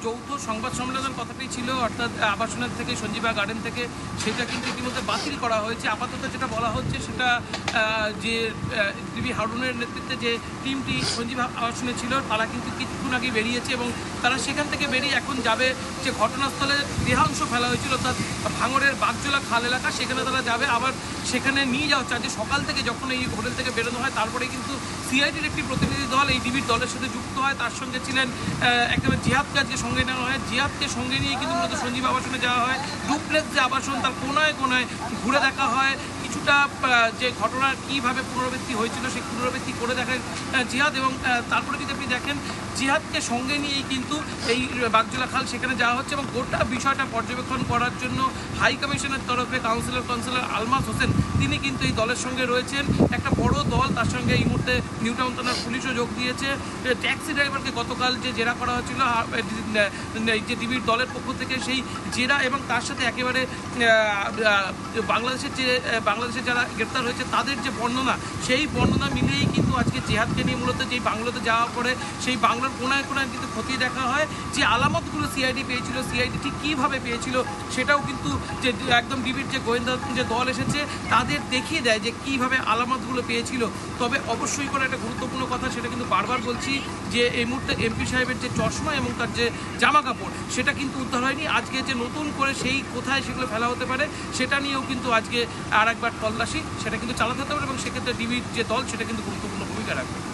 যৌথ সংবাদ সম্মেলনের কথাটি ছিল, অর্থাৎ আবাসনের থেকে সঞ্জীবা গার্ডেন থেকে, সেটা কিন্তু ইতিমধ্যে বাতিল করা হয়েছে। আপাতত যেটা বলা হচ্ছে সেটা যে ডিবি হারুনের নেতৃত্বে যে টিমটি সঞ্জীবা আবাসনে ছিল তারা কিন্তু কিছুক্ষণ আগে বেরিয়েছে এবং তারা সেখান থেকে বেরিয়ে এখন যাবে যে ঘটনাস্থলে দেহাংশ ফেলা হয়েছিল, অর্থাৎ ভাঙড়ের বাগজোলা খাল এলাকা, সেখানে তারা যাবে। আবার সেখানে নিয়ে যাওয়া হচ্ছে আজকে সকাল থেকে যখন এই হোটেল থেকে বেরোনো হয়, তারপরে কিন্তু সিআইডির একটি প্রতিনিধি দল এই ডিবির দলের সাথে যুক্ত হয়। তার সঙ্গে ছিলেন একেবারে জিহাদকে আজকে সঙ্গে নেওয়া হয়। জিহাদকে সঙ্গে নিয়ে কিন্তু মূলত সঞ্জীব আবাসনে যাওয়া হয়। ডুপ্লেক্স যে আবাসন তার কোনায় কোনায় ঘুরে দেখা হয়, কিছুটা যে ঘটনার কীভাবে পুনরাবৃত্তি হয়েছিল সেই পুনরাবৃত্তি করে দেখেন জিহাদ। এবং তারপরে যদি আপনি দেখেন জিহাদকে সঙ্গে নিয়েই কিন্তু এই বাগজোলা খাল সেখানে যাওয়া হচ্ছে এবং গোটা বিষয়টা পর্যবেক্ষণ করার জন্য হাই কমিশনের তরফে কাউন্সিলর আলমাস হোসেন তিনি কিন্তু এই দলের সঙ্গে রয়েছেন। একটা বড় দল, তার সঙ্গে এই মুহূর্তে নিউ টাউন থানার পুলিশও যোগ দিয়েছে। ট্যাক্সি ড্রাইভারকে গতকাল যে জেরা করা হয়েছিল যে ডিবির দলের পক্ষ থেকে, সেই জেরা এবং তার সাথে একেবারে বাংলাদেশের যারা গ্রেপ্তার হয়েছে তাদের যে বর্ণনা, সেই বর্ণনা মিলিয়েই কিন্তু আজকে জিহাদকে নিয়ে মূলত যেই বাংলোতে যাওয়া পরে সেই বাংলার কোনায় কোনায় কিন্তু খতিয়ে দেখা হয়। যে আলামতগুলো সিআইডি পেয়েছিল, সিআইডি ঠিক কীভাবে পেয়েছিল সেটাও কিন্তু যে একদম ডিবির যে গোয়েন্দা যে দল এসেছে তাদের দেখিয়ে দেয় যে কীভাবে আলামতগুলো পেয়েছিল। তবে অবশ্যই করে একটা গুরুত্বপূর্ণ কথা, সেটা কিন্তু বারবার বলছি, যে এই মুহূর্তে এমপি সাহেবের যে চশমা এবং তার যে জামা কাপড় সেটা কিন্তু উদ্ধার হয়নি। আজকে যে নতুন করে সেই কোথায় সেগুলো ফেলা হতে পারে সেটা নিয়েও কিন্তু আজকে আর একবার তল্লাশি সেটা কিন্তু চালাতে হতে পারে এবং সেক্ষেত্রে ডিবির যে দল সেটা কিন্তু গুরুত্বপূর্ণ ভূমিকা রাখবে।